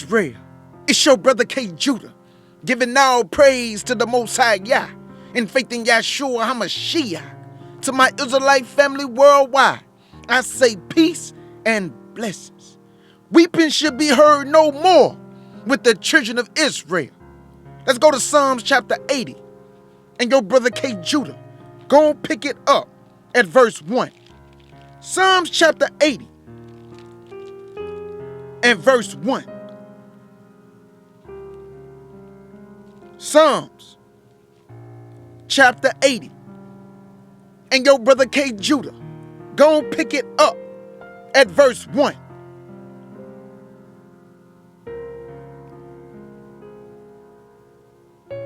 Israel, it's your brother K. Judah, giving now praise to the Most High Yah, in faith in Yahshua HaMashiach. To my Israelite family worldwide, I say peace and blessings. Weeping should be heard no more with the children of Israel. Let's go to Psalms chapter 80, and your brother K. Judah, go pick it up at verse 1. Psalms chapter 80 and verse 1. Psalms chapter 80 and your brother K. Judah, go pick it up at verse 1.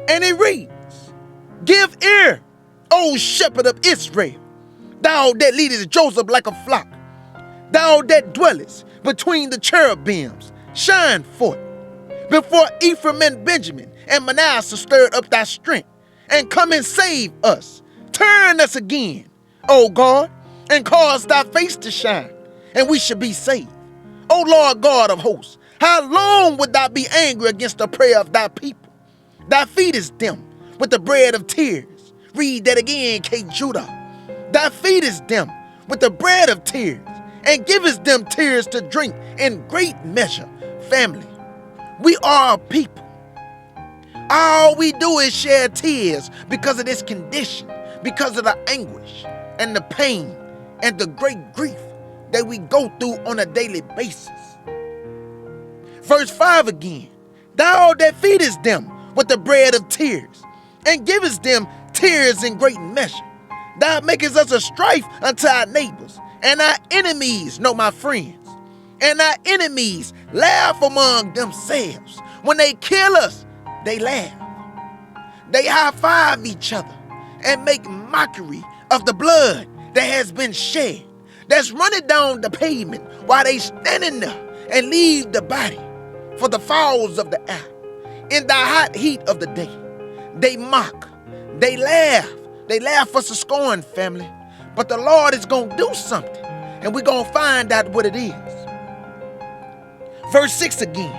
And it reads, "Give ear, O shepherd of Israel, thou that leadest Joseph like a flock, thou that dwellest between the cherubims, shine forth. Before Ephraim and Benjamin and Manasseh stirred up thy strength, and come and save us. Turn us again, O God, and cause thy face to shine, and we shall be saved. O Lord God of hosts, how long wilt thou be angry against the prayer of thy people? Thy feedest them with the bread of tears." Read that again, K. Judah. "Thy feedest them with the bread of tears, and givest them tears to drink in great measure." Family, we are a people. All we do is share tears because of this condition, because of the anguish and the pain and the great grief that we go through on a daily basis. Verse 5 again, "Thou that feedest them with the bread of tears, and givest them tears in great measure. Thou makest us a strife unto our neighbors, and our enemies know my friends. And our enemies laugh among themselves. When they kill us, they laugh. They high-five each other and make mockery of the blood that has been shed, that's running down the pavement while they standing there and leave the body for the fowls of the air. In the hot heat of the day, they mock, they laugh us to scorn, family. But the Lord is going to do something, and we're going to find out what it is." Verse 6 again,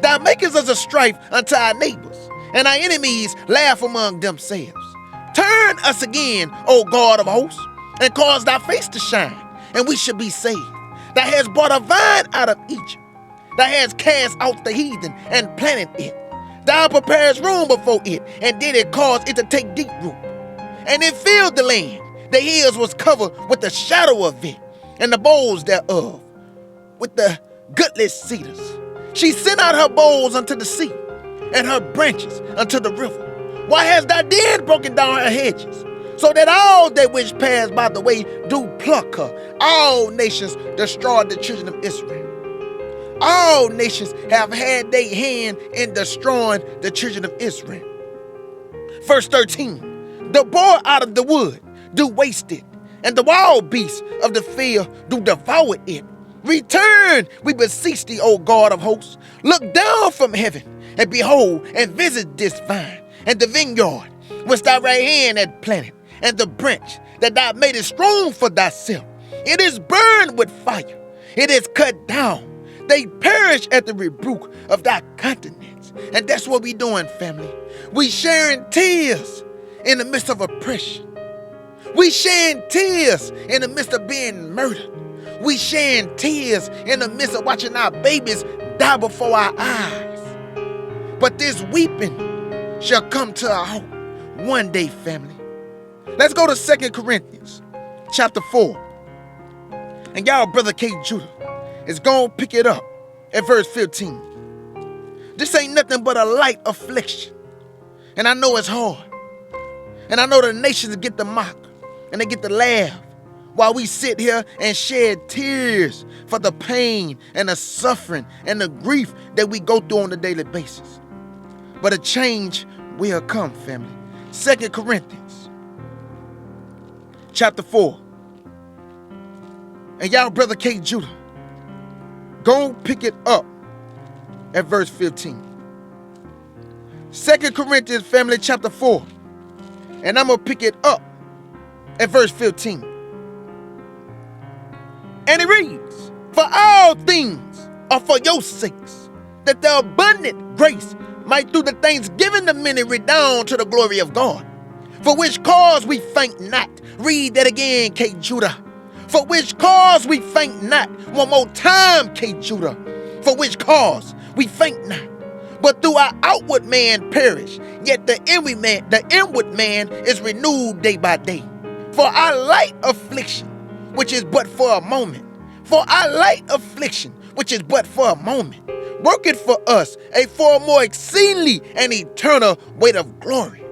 "Thou makest us a strife unto our neighbors, and our enemies laugh among themselves. Turn us again, O God of hosts, and cause thy face to shine, and we shall be saved. Thou hast brought a vine out of Egypt. Thou hast cast out the heathen and planted it. Thou preparest room before it, and did it cause it to take deep root. And it filled the land. The hills was covered with the shadow of it, and the boughs thereof with the goodly cedars. She sent out her boughs unto the sea, and her branches unto the river. Why hast thou then broken down her hedges, so that all that which pass by the way do pluck her? All nations destroyed the children of Israel. All nations have had their hand in destroying the children of Israel." Verse 13, "The boar out of the wood do waste it, and the wild beasts of the field do devour it. Return, we beseech thee, O God of hosts. Look down from heaven, and behold, and visit this vine, and the vineyard, which thy right hand hath planted, and the branch that thou madest strong for thyself. It is burned with fire, it is cut down. They perish at the rebuke of thy countenance." And that's what we doing, family. We sharing tears in the midst of oppression. We sharing tears in the midst of being murdered. We sharing tears in the midst of watching our babies die before our eyes. But this weeping shall come to a halt one day, family. Let's go to 2 Corinthians chapter 4. And y'all brother K. Judah is going to pick it up at verse 15. "This ain't nothing but a light affliction. And I know it's hard. And I know the nations get to mock and they get to laugh while we sit here and shed tears for the pain and the suffering and the grief that we go through on a daily basis. But a change will come, family." 2 Corinthians chapter 4. And y'all brother K. Judah, go pick it up at verse 15. 2 Corinthians, family, chapter 4. And I'm going to pick it up at verse 15. And it reads, "For all things are for your sakes, that the abundant grace might through the things given to many redound to the glory of God. For which cause we faint not. Read that again, K. Judah. For which cause we faint not. One more time, K. Judah. For which cause we faint not. But through our outward man perish, yet the inward man is renewed day by day. For our light affliction, which is but for a moment, worketh for us a far more exceedingly and eternal weight of glory.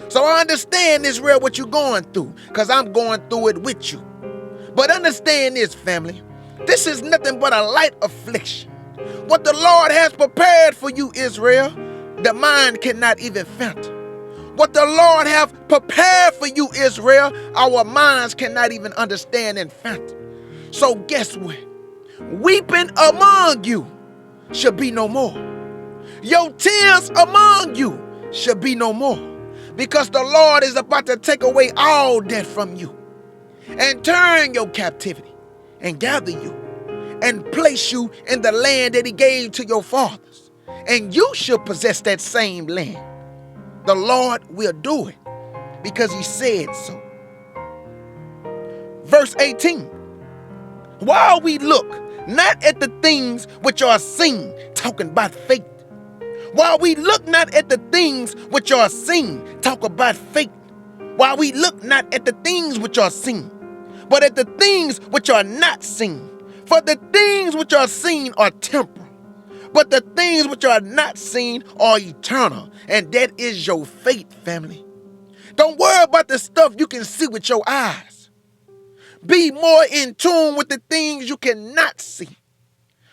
So I understand, Israel, what you're going through, because I'm going through it with you. But understand this, family. This is nothing but a light affliction. What the Lord has prepared for you, Israel, the mind cannot even fathom. What the Lord have prepared for you, Israel, our minds cannot even understand and fathom. So guess what? Weeping among you shall be no more. Your tears among you shall be no more. Because the Lord is about to take away all that from you and turn your captivity and gather you and place you in the land that he gave to your fathers. And you shall possess that same land. The Lord will do it because he said so. Verse 18. While we look not at the things which are seen, talking about faith. While we look not at the things which are seen, talk about faith. While we look not at the things which are seen, but at the things which are not seen. For the things which are seen are temporal, but the things which are not seen are eternal. And that is your faith, family. Don't worry about the stuff you can see with your eyes. Be more in tune with the things you cannot see.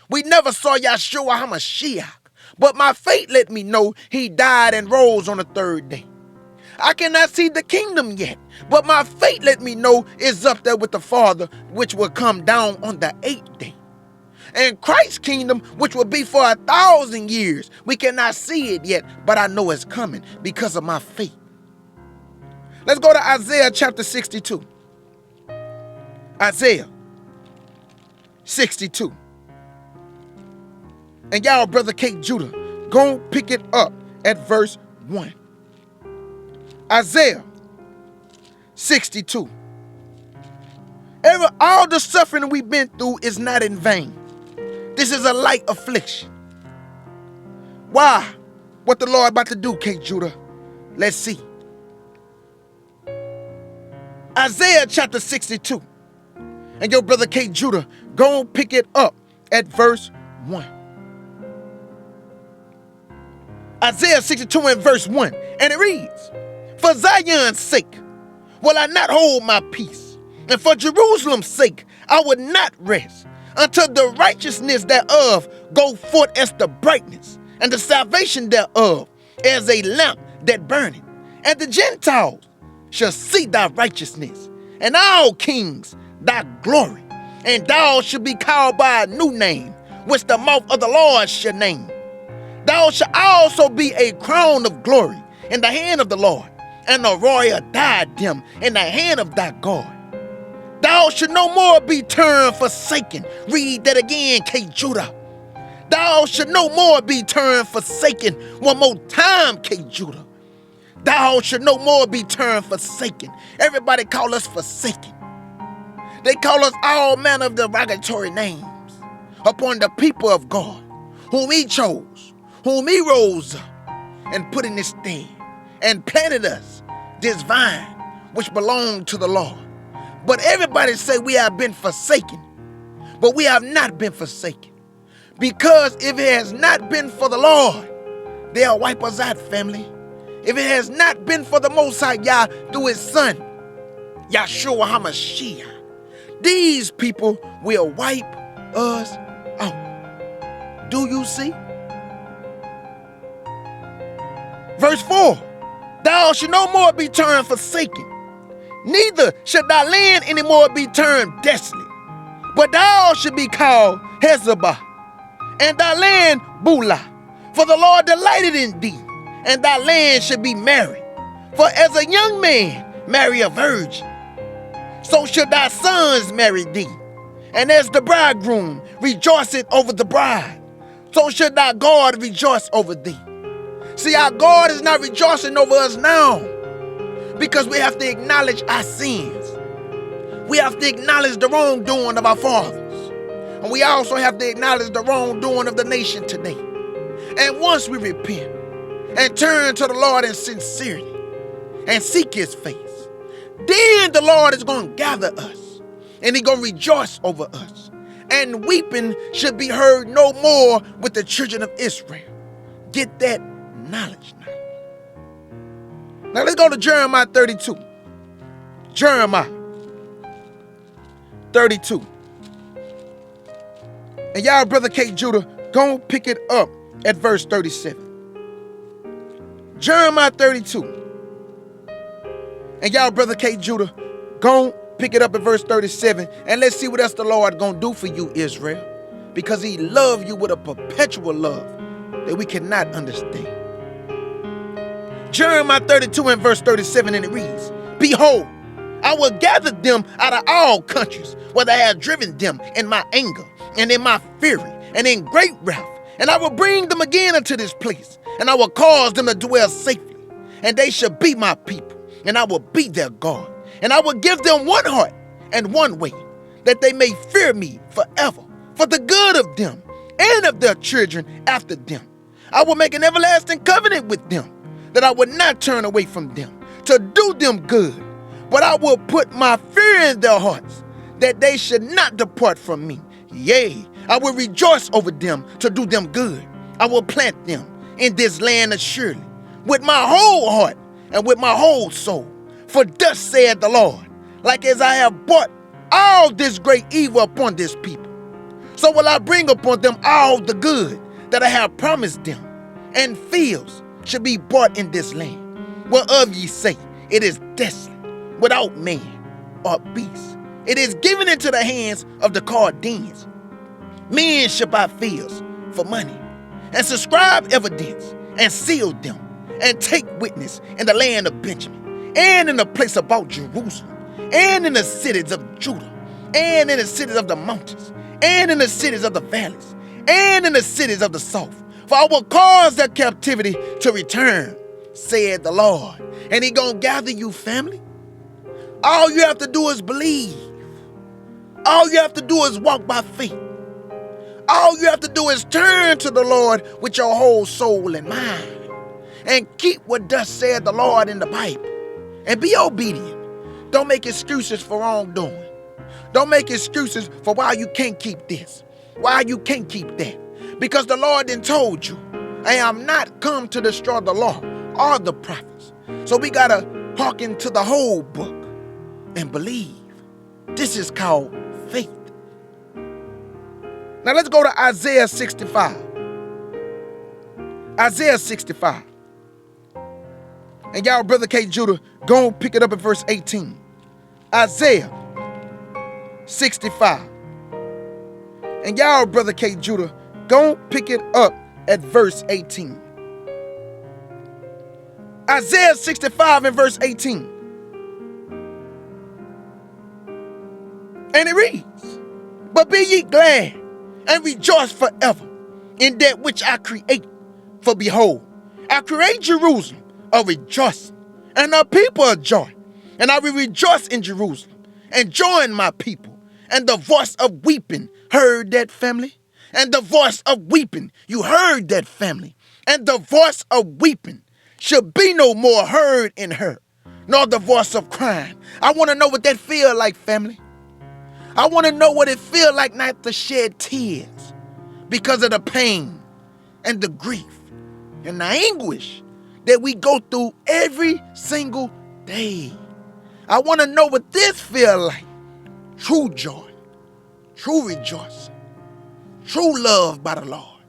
We never saw Yahshua HaMashiach, but my faith let me know he died and rose on the third day. I cannot see the kingdom yet, but my faith let me know it's up there with the Father, which will come down on the 8th day. And Christ's kingdom, which will be for 1,000 years, we cannot see it yet, but I know it's coming because of my faith. Let's go to Isaiah chapter 62. Isaiah 62. And y'all, Brother K. Judah, go pick it up at verse 1. Isaiah 62. All the suffering we've been through is not in vain. This is a light affliction. Why? What the Lord about to do, K. Judah? Let's see. Isaiah chapter 62. And your brother K. Judah, go pick it up at verse 1. Isaiah 62 and verse 1. And it reads, For Zion's sake will I not hold my peace, and for Jerusalem's sake I will not rest, until the righteousness thereof go forth as the brightness, and the salvation thereof as a lamp that burneth. And the Gentiles shall see thy righteousness, and all kings thy glory. And thou shalt be called by a new name, which the mouth of the Lord shall name. Thou shalt also be a crown of glory in the hand of the Lord, and a royal diadem in the hand of thy God. Thou shalt no more be turned forsaken. Read that again, K. Judah. Thou shalt no more be turned forsaken. One more time, K. Judah. Thou shalt no more be turned forsaken. Everybody call us forsaken. They call us all manner of derogatory names upon the people of God, whom he chose, whom he rose up and put in his stead, and planted us this vine which belonged to the Lord. But everybody say we have been forsaken, but we have not been forsaken. Because if it has not been for the Lord, they'll wipe us out, family. If it has not been for the Most High Yah through his son, Yahshua HaMashiach, these people will wipe us out. Do you see? Verse 4, thou shalt no more be turned forsaken, neither shall thy land any more be turned desolate, but thou shalt be called Hezabah, and thy land Beulah, for the Lord delighted in thee, and thy land shall be married. For as a young man marry a virgin, so shall thy sons marry thee. And as the bridegroom rejoiceth over the bride, So should thy God rejoice over thee. See, our God is not rejoicing over us now because we have to acknowledge our sins. We have to acknowledge the wrongdoing of our fathers. And we also have to acknowledge the wrongdoing of the nation today. And once we repent and turn to the Lord in sincerity and seek his face, then the Lord is going to gather us and he's going to rejoice over us. And weeping should be heard no more with the children of Israel. Get that knowledge now. Now let's go to Jeremiah 32. Jeremiah 32. And y'all, Brother K. Judah, go pick it up at verse 37. Jeremiah 32. And y'all, Brother K. Judah, go pick it up at verse 37. And let's see what else the Lord gonna do for you, Israel. Because he loved you with a perpetual love that we cannot understand. Jeremiah 32 and verse 37, and it reads, Behold, I will gather them out of all countries, where I have driven them in my anger, and in my fury, and in great wrath. And I will bring them again unto this place, and I will cause them to dwell safely. And they shall be my people, and I will be their God. And I will give them one heart and one way, that they may fear me forever, for the good of them and of their children after them. I will make an everlasting covenant with them, that I will not turn away from them, to do them good. But I will put my fear in their hearts, that they should not depart from me. Yea, I will rejoice over them to do them good. I will plant them in this land assuredly, with my whole heart and with my whole soul. For thus saith the Lord, like as I have brought all this great evil upon this people, so will I bring upon them all the good that I have promised them. And fields shall be bought in this land, whereof ye say, it is desolate, without man or beast. It is given into the hands of the Chaldeans. Men shall buy fields for money, and subscribe evidence, and seal them, and take witness in the land of Benjamin, and in the place about Jerusalem, and in the cities of Judah, and in the cities of the mountains, and in the cities of the valleys, and in the cities of the south. For I will cause their captivity to return, said the Lord. And he gonna gather you, family. All you have to do is believe. All you have to do is walk by faith. All you have to do is turn to the Lord with your whole soul and mind, and keep what thus said the Lord in the Bible, and be obedient. Don't make excuses for wrongdoing. Don't make excuses for why you can't keep this, why you can't keep that. Because the Lord then told you, I am not come to destroy the law or the prophets. So we gotta hearken to the whole book and believe. This is called faith. Now let's go to Isaiah 65. Isaiah 65. And y'all, Brother K. Judah, go and pick it up at verse 18. Isaiah 65. And y'all, Brother K. Judah, go pick it up at verse 18. Isaiah 65 and verse 18. And it reads, But be ye glad and rejoice forever in that which I create. For behold, I create Jerusalem a rejoicing, and a people a joy. And I will rejoice in Jerusalem and join my people. And the voice of weeping, heard that, family? And the voice of weeping, you heard that, family? And the voice of weeping shall be no more heard in her, nor the voice of crying. I want to know what that feel like, family. I want to know what it feel like not to shed tears because of the pain and the grief and the anguish that we go through every single day. I want to know what this feel like. True joy, true rejoicing, true love by the Lord.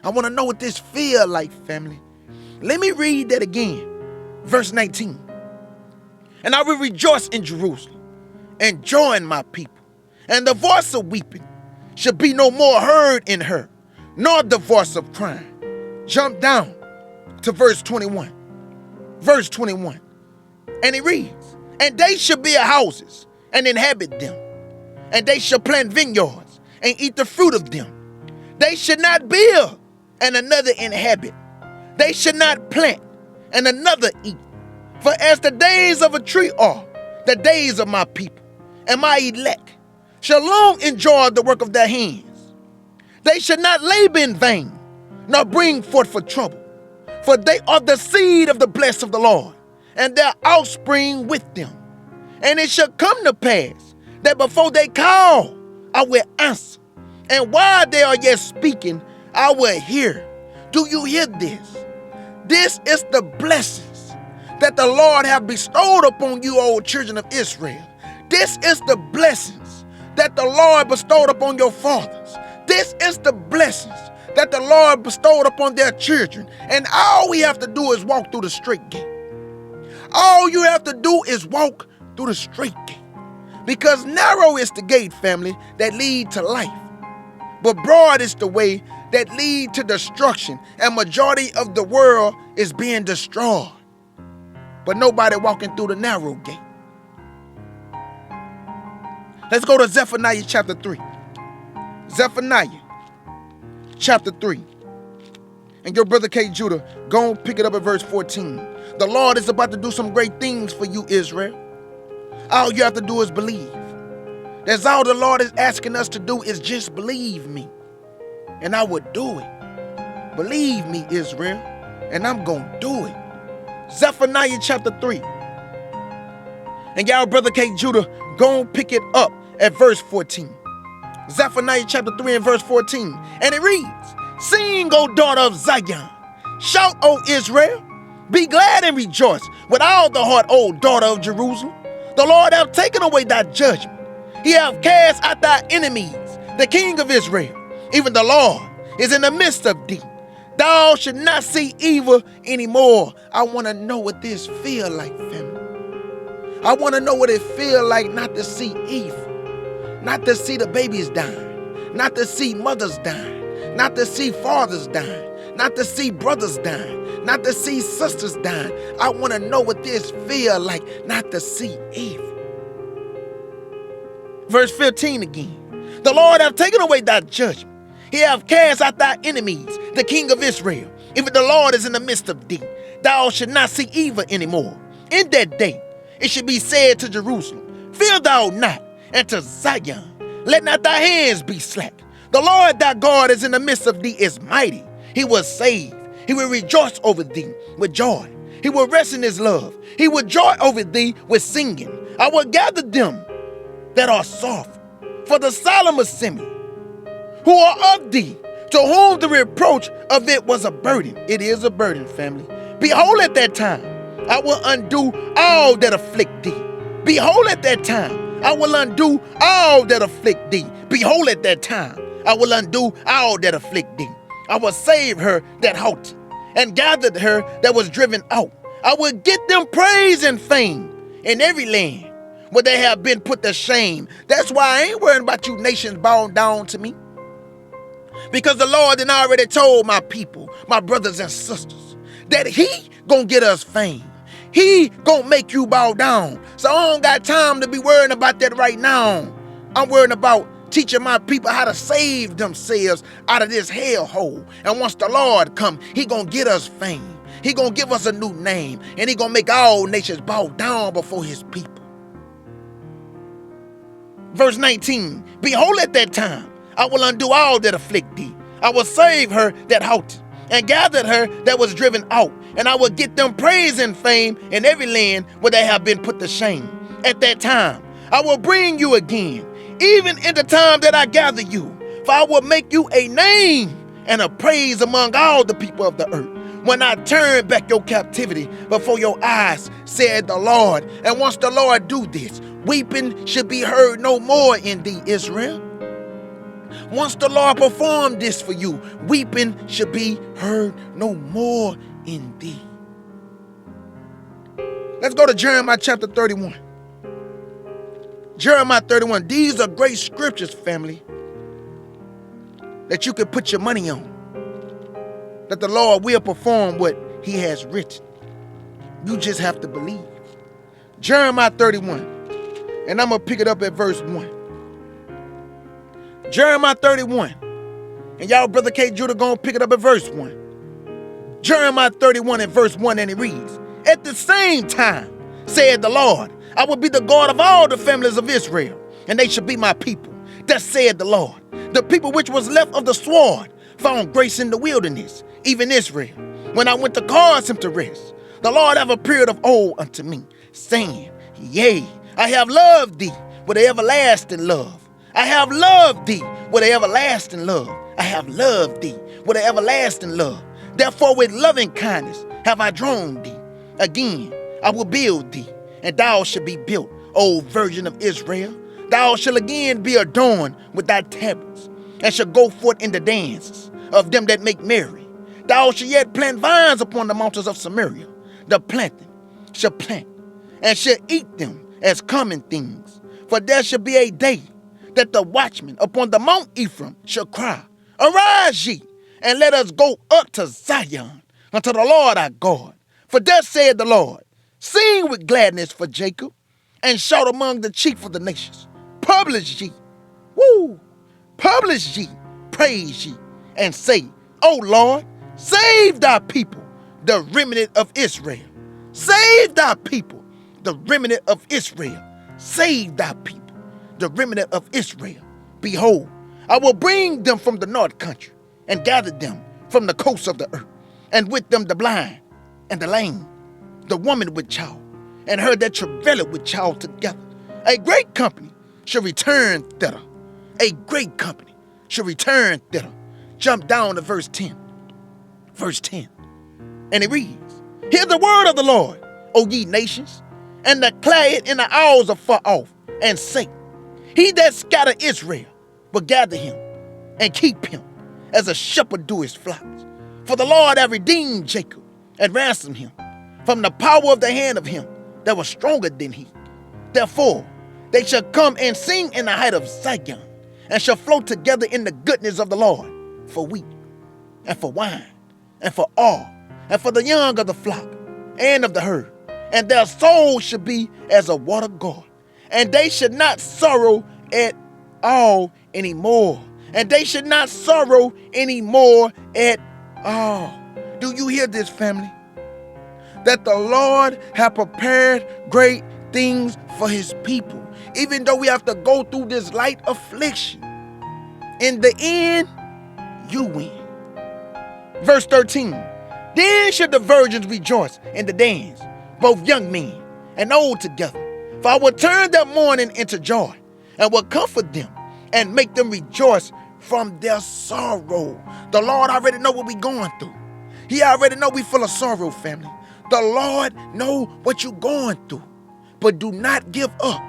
I want to know what this feel like, family. Let me read that again. Verse 19. And I will rejoice in Jerusalem and join my people. And the voice of weeping shall be no more heard in her, nor the voice of crying. Jump down to verse 21. Verse 21. And it reads, And they shall build houses and inhabit them, and they shall plant vineyards and eat the fruit of them. They shall not build and another inhabit. They should not plant, and another eat. For as the days of a tree are, the days of my people, and my elect shall long enjoy the work of their hands. They should not labor in vain, nor bring forth for trouble. For they are the seed of the blessed of the Lord, and their offspring with them. And it shall come to pass that before they call, I will answer. And while they are yet speaking, I will hear. Do you hear this? This is the blessings that the Lord have bestowed upon you, O children of Israel. This is the blessings that the Lord bestowed upon your fathers. This is the blessings that the Lord bestowed upon their children. And all we have to do is walk through the straight gate. All you have to do is walk through the straight gate. Because narrow is the gate, family, that lead to life. But broad is the way that lead to destruction. And majority of the world is being destroyed. But nobody walking through the narrow gate. Let's go to Zephaniah chapter 3. Zephaniah chapter 3. And your brother K. Judah, go and pick it up at verse 14. The Lord is about to do some great things for you, Israel. All you have to do is believe. That's all the Lord is asking us to do, is just believe me. And I would do it. Believe me, Israel. And I'm going to do it. Zephaniah chapter 3. And y'all brother K. Judah, go and pick it up at verse 14. Zephaniah chapter 3 and verse 14. And it reads, Sing, O daughter of Zion. Shout, O Israel. Be glad and rejoice with all the heart, O daughter of Jerusalem. The Lord hath taken away thy judgment. He hath cast out thy enemies, the King of Israel. Even the Lord is in the midst of thee. Thou should not see evil anymore. I want to know what this feel like, family. I want to know what it feel like not to see evil. Not to see the babies dying. Not to see mothers dying. Not to see fathers dying. Not to see brothers dying. Not to see sisters dying. I want to know what this feel like not to see evil. Verse 15 again. The Lord hath taken away thy judgment. He hath cast out thy enemies, the King of Israel. Even the Lord is in the midst of thee. Thou should not see evil anymore. In that day it should be said to Jerusalem, Fear thou not, and to Zion, let not thy hands be slack. The Lord thy God is in the midst of thee, is mighty. He will save. He will rejoice over thee with joy. He will rest in his love. He will joy over thee with singing. I will gather them that are soft for the solemn assembly, who are of thee, to whom the reproach of it was a burden. It is a burden, family. Behold, at that time, I will undo all that afflict thee. Behold, at that time, I will undo all that afflict thee. Behold, at that time, I will undo all that afflict thee. I will save her that halted, and gathered her that was driven out. I will get them praise and fame in every land where they have been put to shame. That's why I ain't worrying about you nations bowing down to me. Because the Lord done already told my people, my brothers and sisters, that he gonna get us fame. He gonna make you bow down. So I don't got time to be worrying about that right now. I'm worrying about teaching my people how to save themselves out of this hellhole. And once the Lord come, he gonna get us fame. He gonna give us a new name. And he gonna make all nations bow down before his people. Verse 19, Behold, at that time, I will undo all that afflict thee. I will save her that halted, and gathered her that was driven out. And I will get them praise and fame in every land where they have been put to shame. At that time, I will bring you again, even in the time that I gather you. For I will make you a name and a praise among all the people of the earth. When I turn back your captivity before your eyes, said the Lord. And once the Lord do this, weeping should be heard no more in thee, Israel. Once the Lord perform this for you, weeping should be heard no more in thee. Let's go to Jeremiah chapter 31. Jeremiah 31. These are great scriptures, family, that you can put your money on. That the Lord will perform what he has written. You just have to believe. Jeremiah 31. And I'm going to pick it up at verse 1. Jeremiah 31 And y'all, Brother K. Judah, gonna pick it up at verse 1. Jeremiah 31 and verse 1, and it reads, at the same time, said the Lord, I will be the God of all the families of Israel, and they shall be my people. Thus said the Lord, the people which was left of the sword found grace in the wilderness, even Israel. When I went to cause him to rest, the Lord have appeared of old unto me, saying, yea, I have loved thee with an everlasting love. I have loved thee with an everlasting love. I have loved thee with an everlasting love. Therefore with loving kindness have I drawn thee. Again, I will build thee, and thou shalt be built, O Virgin of Israel. Thou shalt again be adorned with thy tabrets, and shalt go forth in the dances of them that make merry. Thou shalt yet plant vines upon the mountains of Samaria. The planting shall plant, and shall eat them as common things. For there shall be a day that the watchmen upon the Mount Ephraim shall cry, arise ye, and let us go up to Zion, unto the Lord our God. For thus saith the Lord, sing with gladness for Jacob, and shout among the chief of the nations. Publish ye, publish ye, praise ye, and say, O Lord, save thy people, the remnant of Israel. Save thy people, the remnant of Israel. Save thy people, the remnant of Israel. Behold, I will bring them from the north country, and gather them from the coasts of the earth, and with them the blind and the lame, the woman with child, and her that travaileth with child together. A great company shall return thither. A great company shall return thither. Jump down to verse 10. Verse 10. And it reads, hear the word of the Lord, O ye nations, and declare it in the isles afar off, and say, he that scattered Israel will gather him, and keep him, as a shepherd do his flocks. For the Lord hath redeemed Jacob, and ransomed him from the power of the hand of him that was stronger than he. Therefore they shall come and sing in the height of Zion, and shall float together in the goodness of the Lord, for wheat, and for wine, and for oil, and for the young of the flock, and of the herd. And their soul shall be as a water guard, and they should not sorrow at all anymore. And they should not sorrow anymore at all. Do you hear this, family? That the Lord have prepared great things for his people. Even though we have to go through this light affliction, in the end, you win. Verse 13. Then should the virgins rejoice in the dance, both young men and old together. For I will turn their mourning into joy, and will comfort them, and make them rejoice from their sorrow. The Lord already know what we're going through. He already know we full of sorrow, family. The Lord know what you're going through. But do not give up.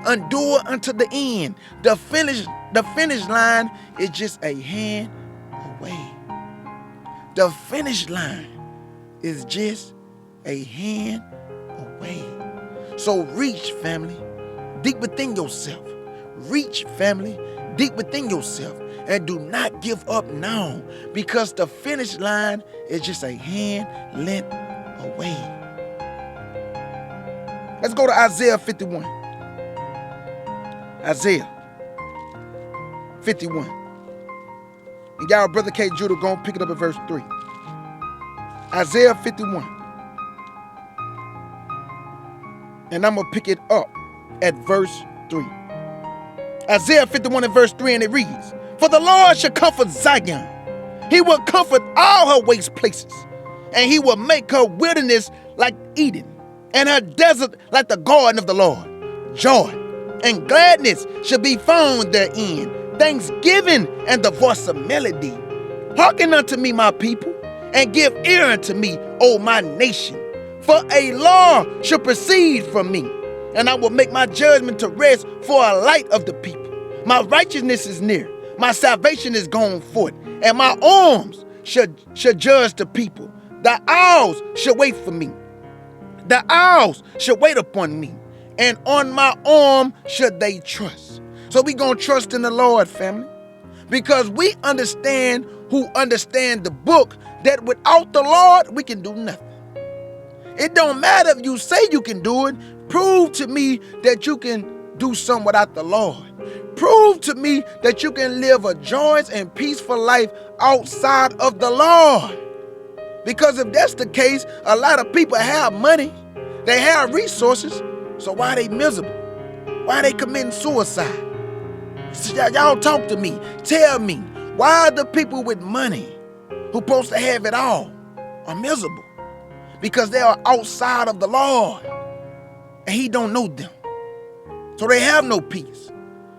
Endure unto the end. The finish line is just a hand away. The finish line is just a hand away. So reach, family, deep within yourself. Reach, family, deep within yourself. And do not give up now, because the finish line is just a hand length away. Let's go to Isaiah 51. Isaiah 51. And y'all, Brother K. Judah, go and pick it up at verse 3. Isaiah 51. And I'm going to pick it up at verse 3. Isaiah 51 and verse 3, and it reads, for the Lord shall comfort Zion. He will comfort all her waste places, and he will make her wilderness like Eden, and her desert like the garden of the Lord. Joy and gladness shall be found therein, thanksgiving and the voice of melody. Hearken unto me, my people, and give ear unto me, O my nation. For a law shall proceed from me, and I will make my judgment to rest for a light of the people. My righteousness is near, my salvation is gone forth, and my arms shall judge the people. The owls shall wait for me. The owls shall wait upon me, and on my arm should they trust. So we gonna trust in the Lord, family, because we understand who understand the book that without the Lord we can do nothing. It don't matter if you say you can do it. Prove to me that you can do something without the Lord. Prove to me that you can live a joyous and peaceful life outside of the Lord. Because if that's the case, a lot of people have money, they have resources, so why are they miserable? Why are they committing suicide? So y'all talk to me. Tell me, why are the people with money who supposed to have it all are miserable? Because they are outside of the Lord and He don't know them. So they have no peace.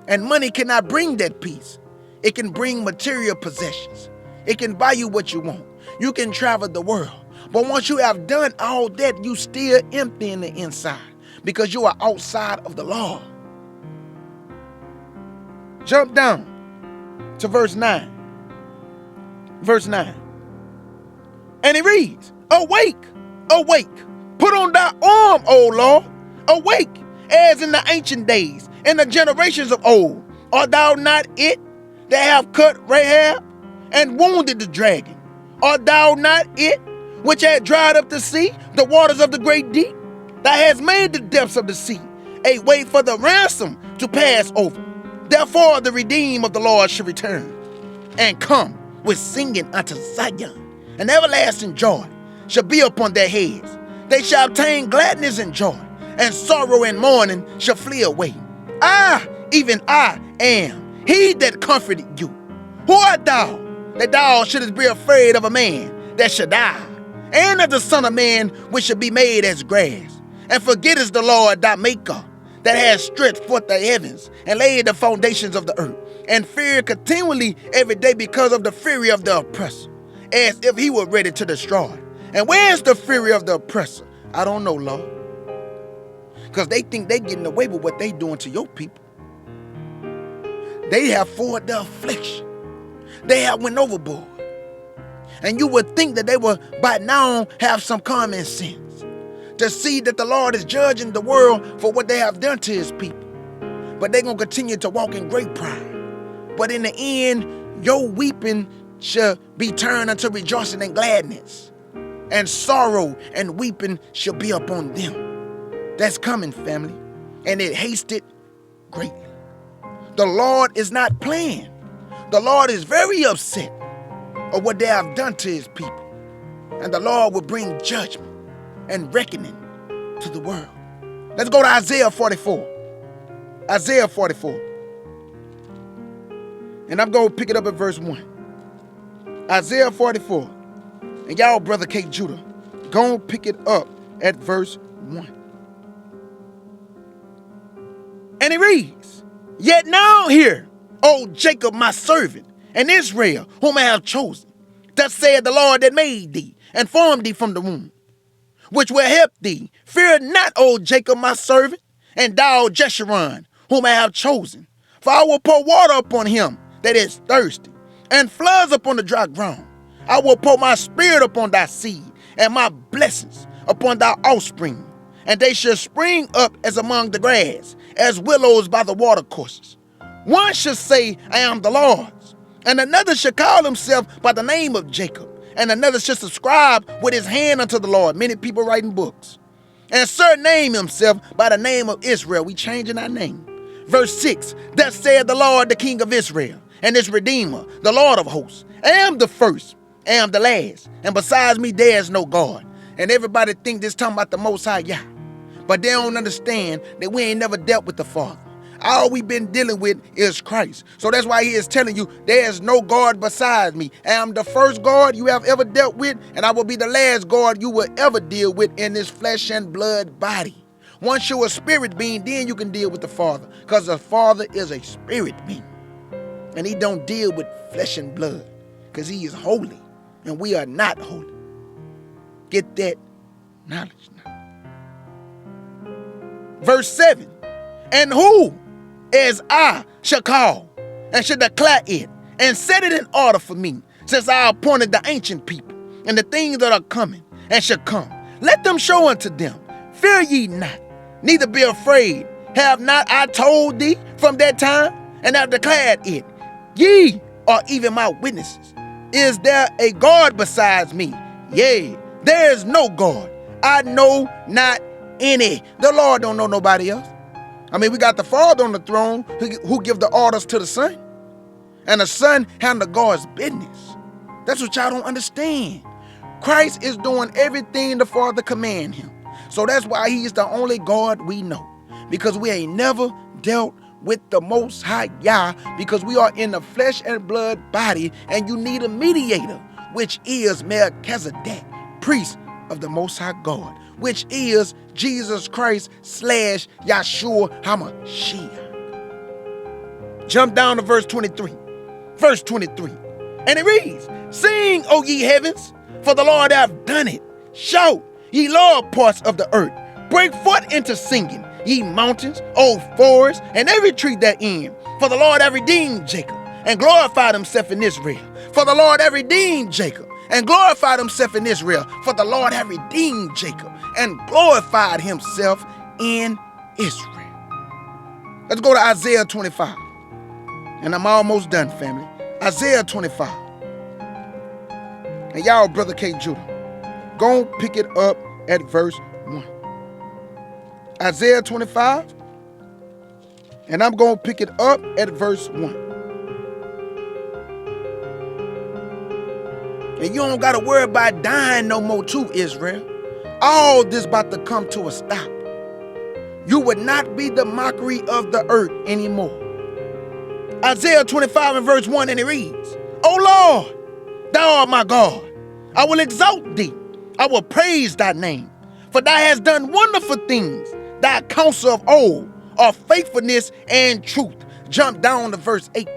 And money cannot bring that peace. It can bring material possessions. It can buy you what you want. You can travel the world. But once you have done all that, you still empty in the inside because you are outside of the law. Jump down to verse 9. Verse 9. And it reads, Awake, awake, put on thy arm, O Lord. Awake, as in the ancient days, in the generations of old. Art thou not it that have cut Rahab and wounded the dragon? Art thou not it which had dried up the sea, the waters of the great deep? Thou hast made the depths of the sea a way for the ransom to pass over. Therefore the redeemed of the Lord shall return and come with singing unto Zion, and everlasting joy shall be upon their heads. They shall obtain gladness and joy, and sorrow and mourning shall flee away. I, even I, am he that comforted you. Who art thou, that thou shouldest be afraid of a man that shall die, and of the Son of Man which shall be made as grass? And forgettest the Lord thy Maker, that has stretched forth the heavens, and laid the foundations of the earth, and fear continually every day because of the fury of the oppressor, as if he were ready to destroy. And where's the fury of the oppressor? I don't know, Lord. Because they think they getting away with what they doing to your people. They have forward the affliction. They have went overboard. And you would think that they would by now have some common sense to see that the Lord is judging the world for what they have done to His people. But they're going to continue to walk in great pride. But in the end, your weeping shall be turned unto rejoicing and gladness. And sorrow and weeping shall be upon them. That's coming, family. And it hasted greatly. The Lord is not playing. The Lord is very upset of what they have done to His people. And the Lord will bring judgment and reckoning to the world. Let's go to Isaiah 44. Isaiah 44. And I'm going to pick it up at verse 1. Isaiah 44. And y'all, Brother K. Judah, go and pick it up at verse 1. And it reads, Yet now hear, O Jacob my servant, and Israel whom I have chosen. Thus saith the Lord that made thee, and formed thee from the womb, which will help thee. Fear not, O Jacob my servant, and thou Jeshurun, whom I have chosen. For I will pour water upon him that is thirsty, and floods upon the dry ground. I will pour my spirit upon thy seed, and my blessings upon thy offspring. And they shall spring up as among the grass, as willows by the watercourses. One shall say, I am the Lord's, and another shall call himself by the name of Jacob, and another shall subscribe with his hand unto the Lord. Many people writing books. And surname himself by the name of Israel. We changing our name. Verse 6, Thus saith the Lord, the King of Israel, and his Redeemer, the Lord of hosts. I am the first, I am the last, and besides me there is no God. And everybody think this talking about the Most High Yah. But they don't understand that we ain't never dealt with the Father. All we've been dealing with is Christ. So that's why He is telling you, there is no God besides me. I am the first God you have ever dealt with, and I will be the last God you will ever deal with in this flesh and blood body. Once you're a spirit being, then you can deal with the Father, because the Father is a spirit being. And He don't deal with flesh and blood, because He is holy, and we are not holy. Get that knowledge now. Verse 7, And who as I shall call, and shall declare it, and set it in order for me, since I appointed the ancient people, and the things that are coming, and shall come. Let them show unto them. Fear ye not, neither be afraid. Have not I told thee from that time, and have declared it? Ye are even my witnesses. Is there a God besides me? Yea, there is no God. I know not any. The Lord don't know nobody else. I mean, we got the Father on the throne who give the orders to the Son. And the Son handle God's business. That's what y'all don't understand. Christ is doing everything the Father command him. So that's why he is the only God we know. Because we ain't never dealt with the Most High Yah, because we are in the flesh and blood body, and you need a mediator, which is Melchizedek, priest of the Most High God, which is Jesus Christ / Yahshua HaMashiach. Jump down to verse 23. Verse 23. And it reads, "Sing, O ye heavens, for the Lord hath done it. Shout, ye lower parts of the earth. Break forth into singing, ye mountains, O forests, and every tree therein. For the Lord hath redeemed Jacob, and glorified himself in Israel. For the Lord hath redeemed Jacob, and glorified himself in Israel. For the Lord hath redeemed Jacob, and glorified himself in Israel." Let's go to Isaiah 25. And I'm almost done, family. Isaiah 25. And y'all, Brother K. Judah, go pick it up at verse 1. Isaiah 25. And I'm going to pick it up at verse 1. And you don't got to worry about dying no more too, Israel. All this about to come to a stop. You would not be the mockery of the earth anymore. Isaiah 25 and verse 1, and it reads, "O Lord, thou art my God. I will exalt thee. I will praise thy name. For thou hast done wonderful things. Thy counsel of old are faithfulness and truth." Jump down to verse 8.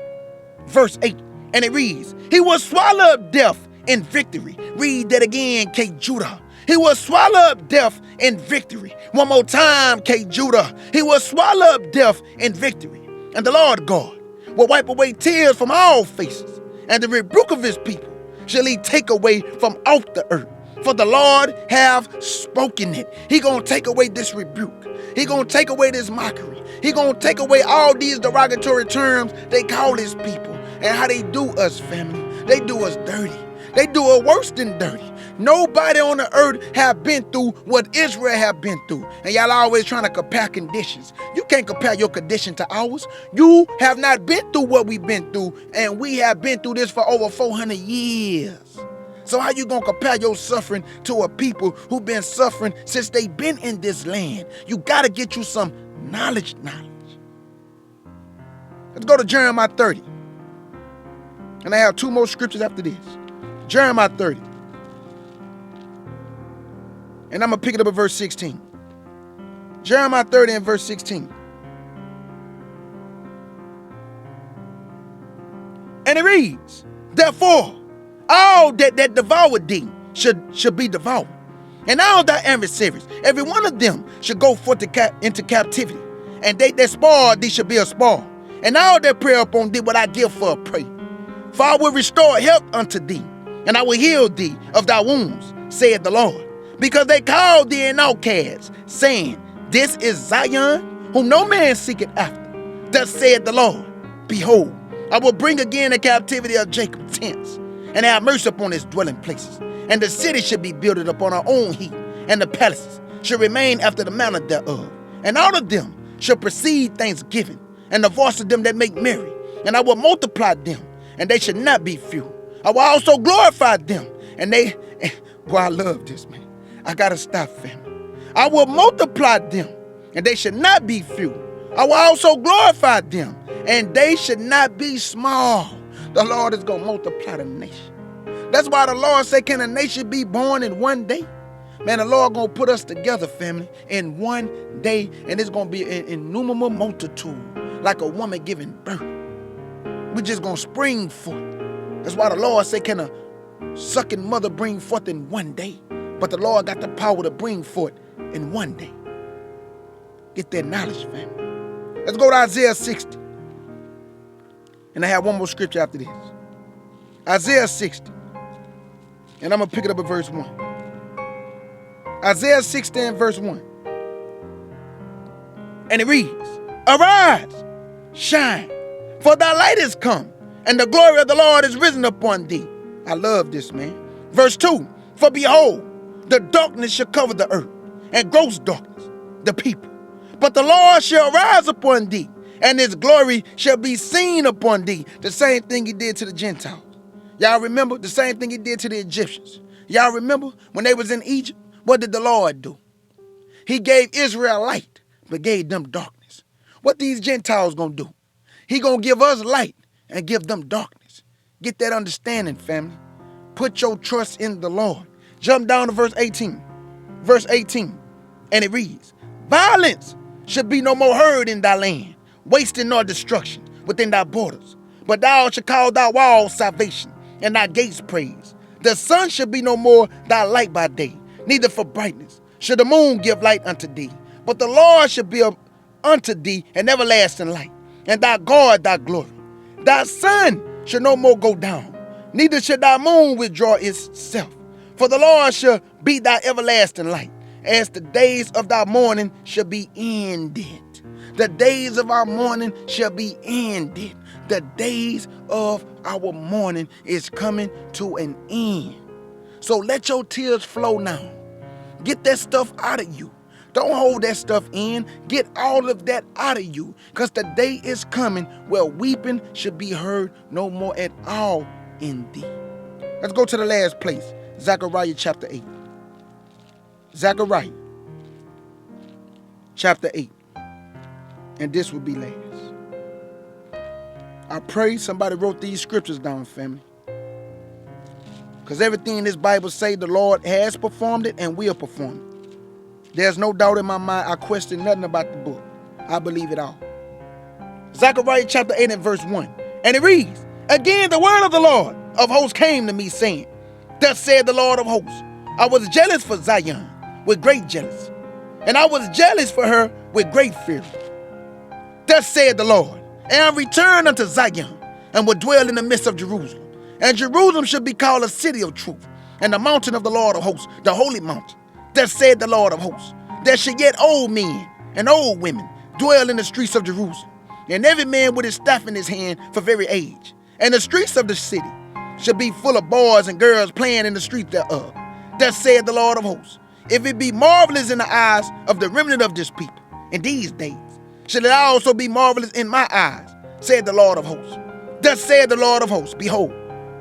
Verse 8, and it reads, "He will swallow up death in victory." Read that again, K. Judah. He will swallow up death in victory. One more time, K. Judah. He will swallow up death in victory. And the Lord God will wipe away tears from all faces, and the rebuke of his people shall he take away from off the earth. For the Lord have spoken it. He gonna take away this rebuke. He gonna take away this mockery. He gonna take away all these derogatory terms they call his people, and how they do us, family. They do us dirty. They do it worse than dirty. Nobody on the earth have been through what Israel have been through. And y'all always trying to compare conditions. You can't compare your condition to ours. You have not been through what we've been through, and we have been through this for over 400 years. So how you gonna compare your suffering to a people who've been suffering since they've been in this land? You gotta get you some knowledge. Let's go to Jeremiah 30. And I have 2 more scriptures after this. Jeremiah 30. And I'm going to pick it up at verse 16. Jeremiah 30 and verse 16. And it reads, "Therefore, all that devoured thee should be devoured. And all thy adversaries, every one of them should go forth into captivity. And they that spoil thee shall be a spoil. And all that prey upon thee will I give for a prey. For I will restore health unto thee, and I will heal thee of thy wounds, saith the Lord. Because they called thee an outcast, saying, This is Zion, whom no man seeketh after. Thus saith the Lord, Behold, I will bring again the captivity of Jacob's tents, and have mercy upon his dwelling places. And the city shall be builded upon her own heap, and the palaces shall remain after the manner thereof. And out of them shall proceed thanksgiving, and the voice of them that make merry. And I will multiply them, and they shall not be few. I will also glorify them, and they... Boy, I love this, man. I gotta stop, family. I will multiply them, and they shall not be few. I will also glorify them, and they should not be small. The Lord is gonna multiply the nation. That's why the Lord said, can a nation be born in one day? Man, the Lord gonna put us together, family, in one day, and it's gonna be an innumerable multitude, like a woman giving birth. We're just gonna spring forth. That's why the Lord said, can a sucking mother bring forth in one day? But the Lord got the power to bring forth in one day. Get that knowledge, family. Let's go to Isaiah 60. And I have one more scripture after this. Isaiah 60. And I'm going to pick it up at verse 1. Isaiah 60 and verse 1. And it reads, Arise, shine, for thy light is come, and the glory of the Lord is risen upon thee. I love this, man. Verse 2. For behold, the darkness shall cover the earth, and gross darkness the people. But the Lord shall rise upon thee, and his glory shall be seen upon thee. The same thing he did to the Gentiles. Y'all remember the same thing he did to the Egyptians. Y'all remember when they was in Egypt? What did the Lord do? He gave Israel light, but gave them darkness. What these Gentiles gonna do? He gonna give us light and give them darkness. Get that understanding, family. Put your trust in the Lord. Jump down to verse 18. Verse 18, and it reads, violence should be no more heard in thy land, wasting nor destruction within thy borders. But thou shalt call thy walls salvation, and thy gates praise. The sun should be no more thy light by day, neither for brightness should the moon give light unto thee. But the Lord should be unto thee an everlasting light, and thy God thy glory. Thy sun should no more go down, neither should thy moon withdraw itself. For the Lord shall be thy everlasting light, as the days of thy mourning shall be ended. The days of our mourning shall be ended. The days of our mourning is coming to an end. So let your tears flow now. Get that stuff out of you. Don't hold that stuff in. Get all of that out of you, because the day is coming where weeping should be heard no more at all in thee. Let's go to the last place. Zechariah chapter 8. Zechariah chapter 8. And this will be last. I pray somebody wrote these scriptures down, family. Because everything in this Bible say the Lord has performed it and will perform it. There's no doubt in my mind. I question nothing about the book. I believe it all. Zechariah chapter 8 and verse 1. And it reads, again the word of the Lord of hosts came to me, saying, thus said the Lord of hosts, I was jealous for Zion with great jealousy, and I was jealous for her with great fear. Thus said the Lord, and I returned unto Zion, and will dwell in the midst of Jerusalem. And Jerusalem should be called a city of truth, and the mountain of the Lord of hosts, the holy mountain. Thus said the Lord of hosts, there should yet old men and old women dwell in the streets of Jerusalem, and every man with his staff in his hand for very age. And the streets of the city should be full of boys and girls playing in the streets thereof. Thus said the Lord of hosts, if it be marvelous in the eyes of the remnant of this people in these days, shall it also be marvelous in my eyes, said the Lord of hosts. Thus said the Lord of hosts, behold,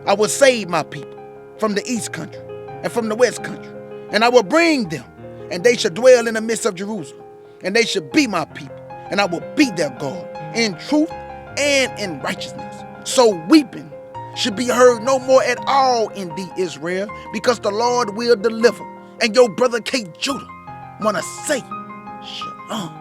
I will save my people from the east country and from the west country, and I will bring them, and they shall dwell in the midst of Jerusalem, and they shall be my people, and I will be their God in truth and in righteousness. So weeping should be heard no more at all in thee, Israel, because the Lord will deliver. And your brother K. Judah want to say, Shalom.